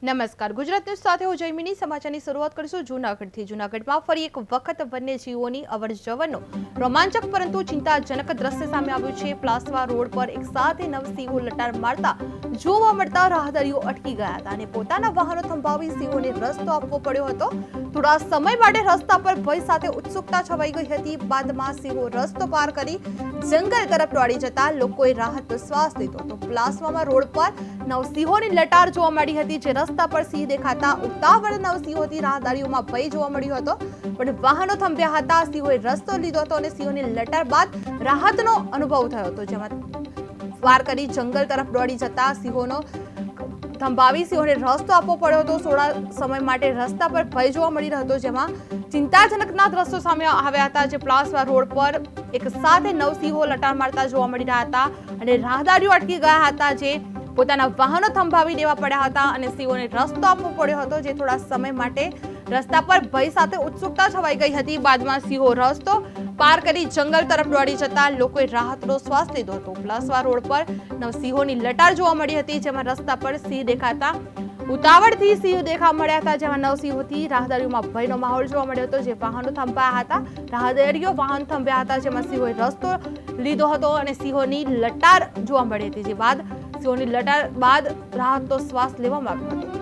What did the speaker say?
નમસ્કાર, ગુજરાત ન્યૂઝ સાથે હું જયમિની. સમાચારની શરૂઆત કરીશું જૂનાગઢથી. જૂનાગઢમાં ફરી એક વખત વન્યજીવોની અવરજવરનો રોમાંચક પરંતુ ચિંતાજનક દ્રશ્ય સામે આવ્યું છે. પ્લાસવા રોડ પર એક સાથે 9 સિંહો લટાર મારતા જોવા મળતા રાહદારીઓ અટકી ગયા હતા અને પોતાના વાહનો થંભાવી સિંહોને રસ્તો આપવો પડ્યો હતો. થોડા સમય માટે રસ્તા પર ભય સાથે ઉત્સુકતા છવાઈ ગઈ હતી. બાદમાં સિંહો રસ્તો પાર કરી જંગલ તરફ દોડી જતા લોકોએ રાહતનો શ્વાસ લીધો હતો. પ્લાસવામાં રોડ પર 9 સિંહોની લટાર જોવા મળી હતી. જે રસ્તા પર સિંહ દેખાતા ઉતાવળ 9 સિંહોથી રાહદારીઓમાં ભય જોવા મળ્યો હતો, પણ વાહનો થંભ્યા હતા. સિંહોએ રસ્તો લીધો હતો અને સિંહોની લટાર બાદ રાહતનો અનુભવ થયો હતો, જેમાં પાર કરી જંગલ તરફ દોડી જતા સિંહોનો થંભાવી સિંહોને રસ્તો આપવો પડ્યો હતો. થોડા સમય માટે રસ્તા પર ભય જોવા મળી રહ્યો હતો, જેમાં ચિંતાજનકના દ્રશ્યો સામે આવ્યા હતા. જે પ્લાસવા રોડ પર એક સાથે 9 સિંહો લટાર મારતા જોવા મળી રહ્યા હતા અને રાહદારીઓ અટકી ગયા હતા, જે પોતાના વાહનો થંભાવી દેવા પડ્યા હતા અને સિંહોને રસ્તો આપવો પડ્યો હતો. જે થોડા સમય માટે રસ્તા પર ભય સાથે ઉત્સુકતા છવાઈ ગઈ હતી. બાદમાં સિંહો રસ્તો પાર કરી જંગલ તરફ દોડી જતા લોકોએ રાહતનો શ્વાસ લીધો હતો. પ્લાસવા રોડ પર 9 સિંહોની લટાર જોવા મળી હતી, જેમાં રસ્તા પર સિંહ દેખાતા ઉતાવળથી સિંહ દેખા મળ્યા હતા, જેમાં 9 સિંહોથી રાહદારીઓમાં ભયનો માહોલ જોવા મળ્યો હતો. જે વાહનો થંભાયા હતા, રાહદારીઓ વાહન થંભ્યા હતા, જેમાં સિંહોએ રસ્તો લીધો હતો અને સિંહોની લટાર જોવા મળી હતી. જે બાદ સિંહોની લટાર બાદ રાહતનો શ્વાસ લેવામાં આવ્યો હતો.